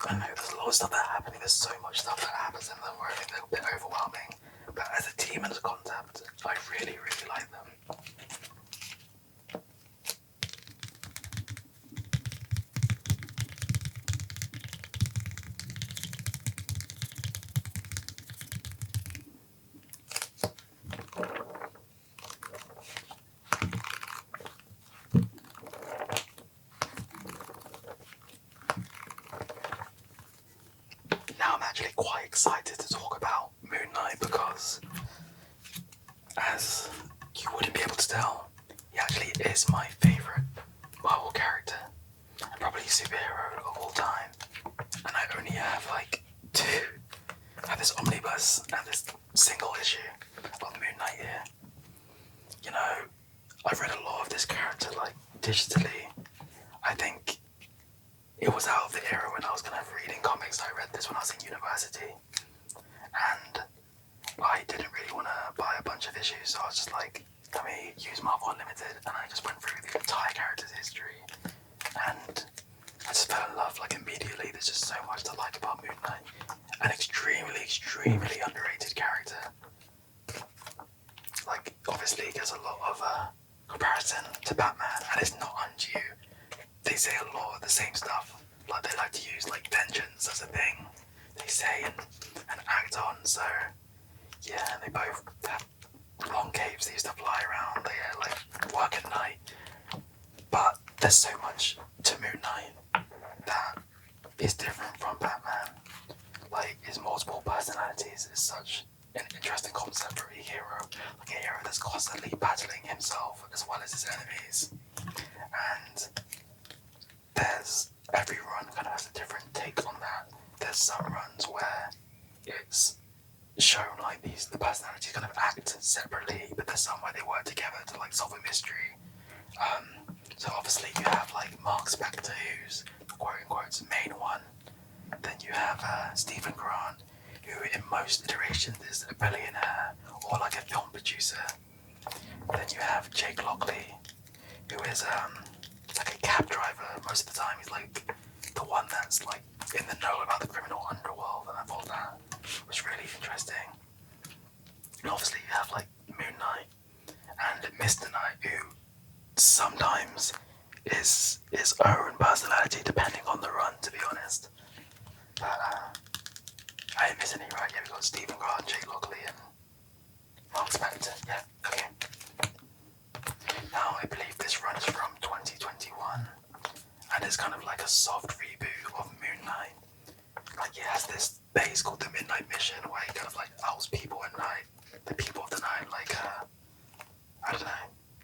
I don't know, there's a lot of stuff that happens. There's so much stuff that happens in them where I think they're a bit overwhelming. But as a team and as a concept, I really, really like them. Now I'm actually quite excited to talk about Moon Knight because, as you wouldn't be able to tell, he actually is my favourite Marvel character and probably superhero of all time. And I only have like 2. I have this omnibus and this single issue of Moon Knight here. You know, I've read a lot of this character like digitally. I think it was out of the era when I was kind of reading comics. I read this when I was in university, and I didn't really want to buy a bunch of issues, so I was just like, let me use Marvel Unlimited, and I just went through the entire character's history, and I just fell in love like immediately. There's just so much to like about Moon Knight. An extremely, extremely underrated character. Like, obviously he gets a lot of comparison to Batman, and it's not undue. They say a lot of the same stuff. Like, they like to use like vengeance as a thing, they say and act on. So yeah, they both have long capes. They used to fly around. They like work at night. But there's so much to Moon Knight that is different from Batman. Like, his multiple personalities is such an interesting concept for a hero. Like a hero that's constantly battling himself as well as his enemies. And it's shown like the personalities kind of act separately, but there's some where they work together to like solve a mystery. So obviously you have like Mark Spector, who's quote unquote the main one. Then you have Stephen Grant, who in most iterations is a billionaire or like a film producer. Then you have Jake Lockley, who is like a cab driver. Most of the time he's like the one that's like in the know about the criminal underworld, and I thought that was really interesting. And obviously you have like Moon Knight and Mr. Knight, who sometimes is his own personality depending on the run, to be honest. But I didn't miss any, right? Yeah, we got Stephen Grant, Jake Lockley, and Mark Spector. Yeah, okay. Now I believe this runs from 2021, and it's kind of like a soft reboot of Moon Knight. Like it has this base called the Midnight Mission, where he kind of like outs people at night, the people of the night, like I don't know,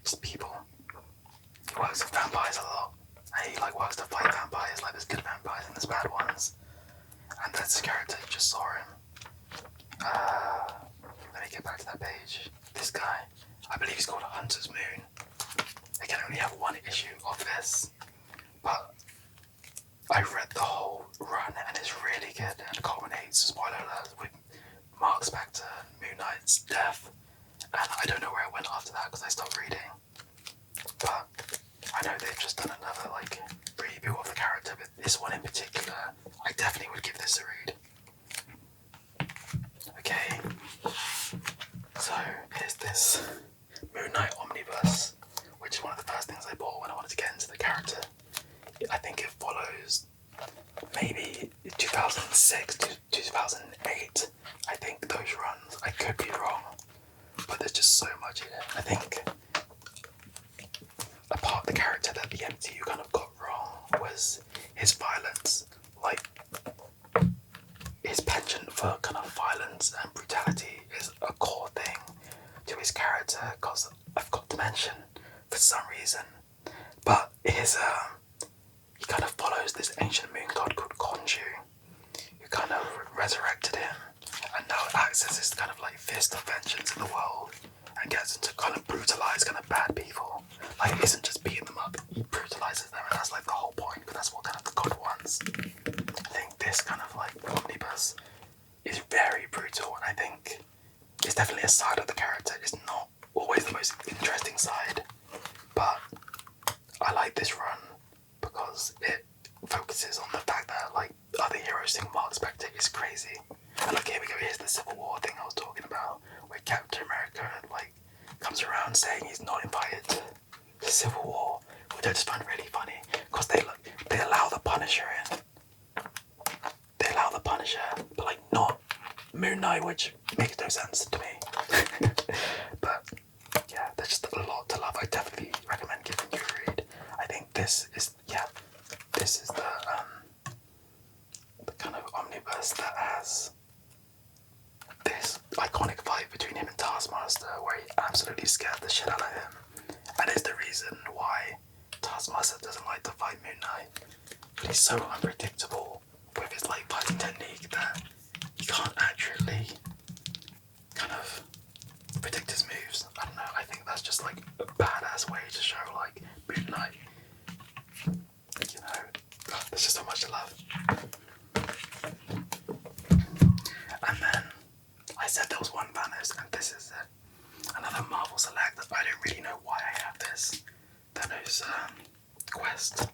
just people. He works with vampires a lot, and he like works to fight vampires. Like there's good vampires and there's bad ones. And that's the character, just saw him. Let me get back to that page. This guy, I believe he's called Hunter's Moon. They can only have one issue of this, but I read the whole run and it's really good, and it culminates, spoiler alert, with Mark Spector and Moon Knight's death. And I don't know where it went after that because I stopped reading. But I know they've just done another like reboot of the character, but this one in particular, I definitely would give this a read. Okay, so here's this Moon Knight omnibus, which is one of the first things I bought when I wanted to get into the character. I think it follows maybe 2006 to 2008. I think those runs. I could be wrong, but there's just so much in it. I think a part of the character that the MCU kind of got wrong was his violence. Like, his penchant for kind of violence and brutality is a core thing to his character, because I forgot to mention for some reason, but his he kind of follows this ancient moon god called Khonshu, who kind of resurrected him and now acts as this kind of like fist of vengeance in the world, and gets into kind of brutalize kind of bad people. Like, it isn't just beating them up, he brutalizes them, and that's like the whole point, but that's what kind of the god wants. I think this kind of like omnibus is very brutal, and I think it's definitely a side of the character. It's not always the most interesting side, but I like this run because it focuses on the fact that like other heroes think Mark Spector is crazy. And like, here we go, here's the Civil War thing I was talking about, where Captain America like comes around saying he's not invited to the Civil War, which I just find really funny, because they allow the Punisher in. They allow the Punisher, but like not Moon Knight, which makes no sense to me. But yeah, there's just a lot to love. I definitely recommend giving you a read. I think this is the kind of omnibus that has this iconic fight between him and Taskmaster, where he absolutely scared the shit out of him, and is the reason why Taskmaster doesn't like to fight Moon Knight. But he's so unpredictable with his like fighting technique that you can't actually kind of predict his moves. I don't know, I think that's just like a badass way to show like Moon Knight. You know, there's just so much to love. And then I said there was one Thanos, and this is it. Another Marvel Select. I don't really know why I have this Thanos quest.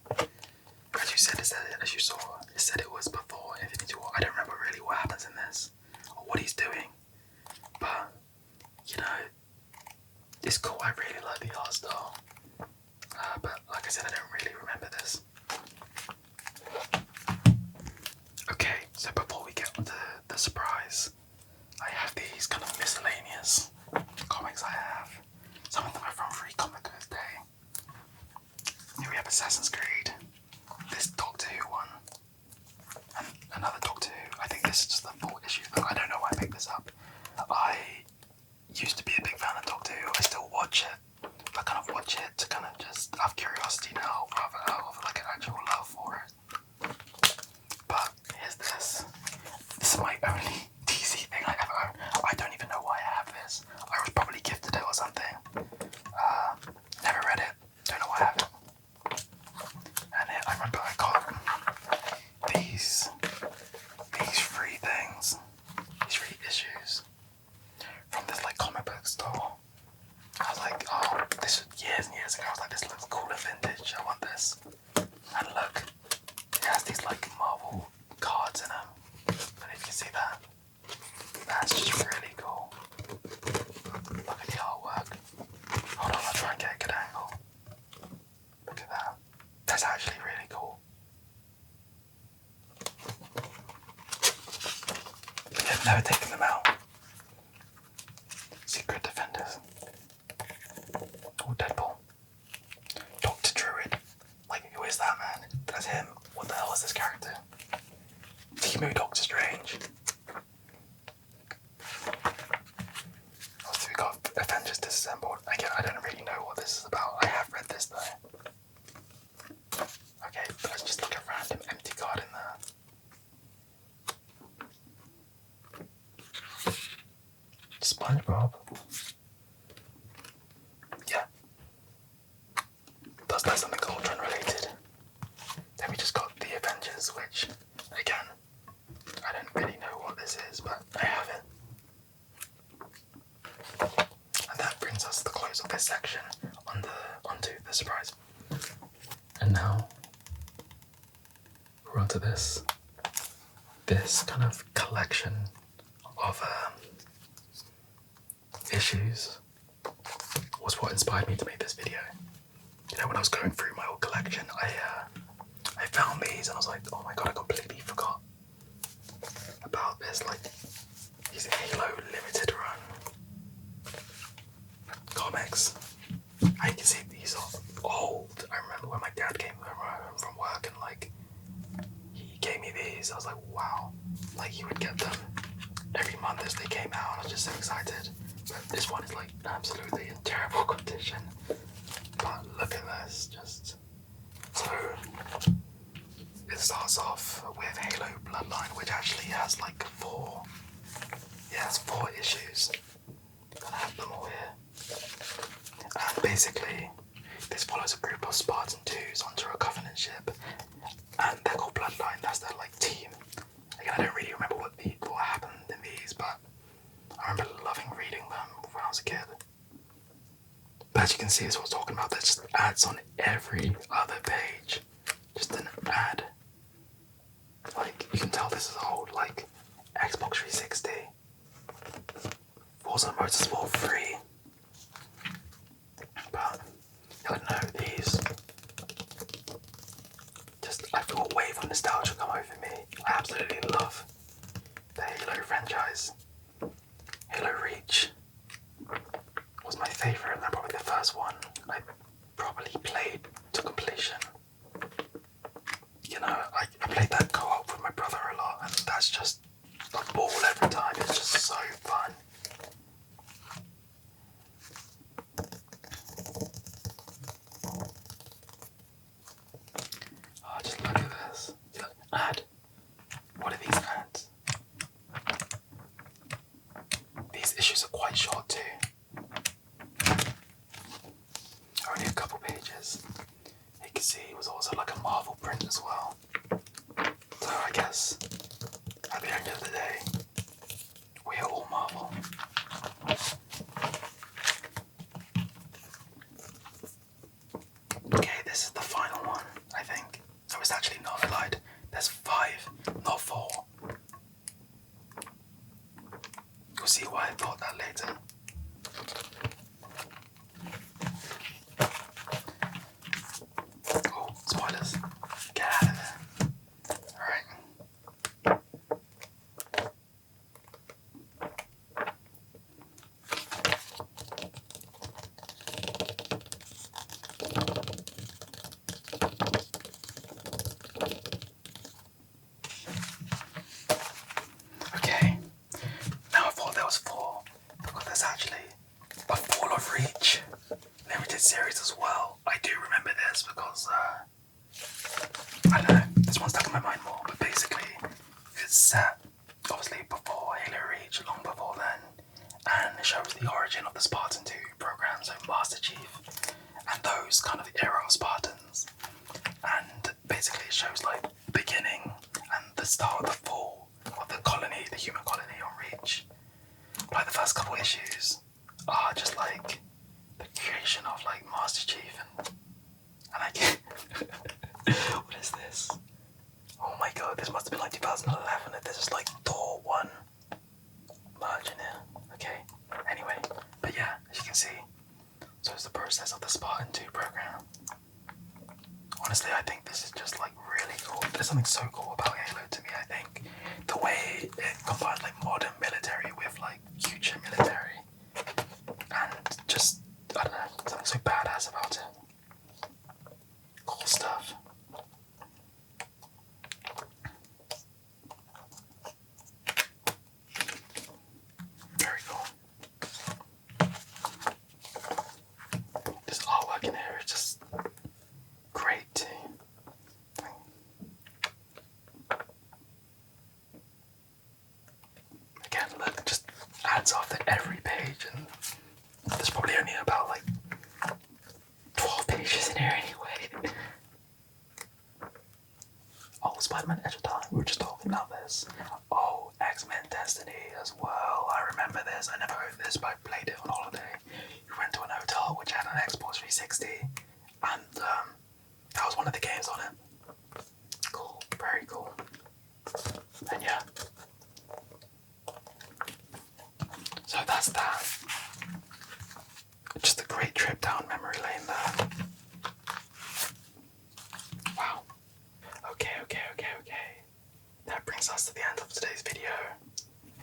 As you said, as you saw, it said it was before Infinity War. I don't remember really what happens in this or what he's doing, but you know, it's cool. I really like the art style, but like I said, I don't really remember this. Okay, so before we get onto the surprise, I have these kind of miscellaneous comics I have. Some of them are from Free Comic Book Day. Here we have Assassin's Creed, this Doctor Who one, and another Doctor Who. I think this is just the full issue. I don't know why I picked this up. I used to be a big fan of Doctor Who. I still watch it, but kind of watch it to kind of just out of curiosity now, rather out of like an actual love for it. But here's this. This is my only DC taking them out. Secret Defenders. Oh, Deadpool. Dr. Druid. Like, who is that, man? That's him. What the hell is this character? Timo Doctor Strange. Also, we got Avengers Disassembled. Again, I don't really know what this is about. I have read this though. Okay, but let's just look at random empty card in there. SpongeBob. Yeah. Does that something Ultron related? Then we just got the Avengers, which, again, I don't really know what this is, but I have it. And that brings us to the close of this section onto the surprise. And now we're onto this kind of collection of issues was what inspired me to make this video. You know, when I was going through my old collection, I found these and I was like, oh my god, I completely forgot about this. Like, these Halo limited run comics. I can see these are old. I remember when my dad came home from work and like he gave me these. I was like, wow. Like, he would get them every month as they came out. I was just so excited. But this one is like absolutely in terrible condition. But look at this, just so it starts off with Halo Bloodline, which actually has like 4 issues. And I have them all here. And basically, this follows a group of Spartan 2s onto a Covenant ship, and they're called Bloodline. That's their like team. Again, I don't really remember what happened in these, but I remember loving reading them when I was a kid. But as you can see, it's what I was talking about. There's just ads on every other page. Just an ad. Like, you can tell this is old. Like, Xbox 360. Forza Motorsport 3. But, I don't know, these. Just, I feel a wave of nostalgia come over me. I absolutely love the Halo franchise. Halo Reach was my favourite, and probably the first one I probably played to completion. You know, I played that co-op with my brother a lot, and that's just a ball every time. It's just so fun. Oh, just look at this. Ad. What are these ads? These issues are quite short too. Only a couple pages. You can see it was also like a Marvel print as well. So I guess at the end of the day, we are all Marvel. Okay, this is the final one, I think. I was actually not lied. There's 5, not 4. You'll see why I thought that later. Oh, spoilers. Get out of there. Alright. Okay. Now I thought there was 4, because there's actually a Fall of Reach limited series as well. I do remember this because, I don't know, this one stuck in my mind more, but basically it's set, obviously, before Halo Reach, long before then, and it shows the origin of the Spartan 2 program, so Master Chief, and those kind of era of Spartans, and basically it shows like the beginning and the start of the fall of the colony, the human colony on Reach. Like the first couple issues are just like the creation of like Master Chief and I get what is this? Oh my god, this must have been like 2011 if this is like Thor 1 merge in here. Okay, anyway, but yeah, as you can see, so it's the process of the Spartan 2 program. Honestly, I think this is just like really cool. There's something so cool about Halo to me, I think. The way it combines like modern military as well. I remember this. I never owned this, but I played it on holiday. We went to an hotel which had an Xbox 360, and that was one of the games on it. Cool, very cool. And yeah. So that's that. Just a great trip down memory lane there. Wow. Okay. That brings us to the end of today's video.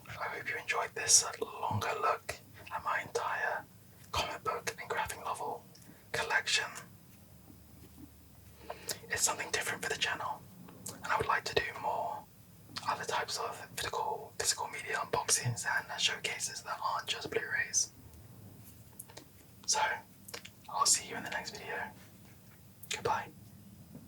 I hope you enjoyed this longer look at my entire comic book and graphic novel collection. It's something different for the channel, and I would like to do more other types of physical media unboxings and showcases that aren't just Blu-rays.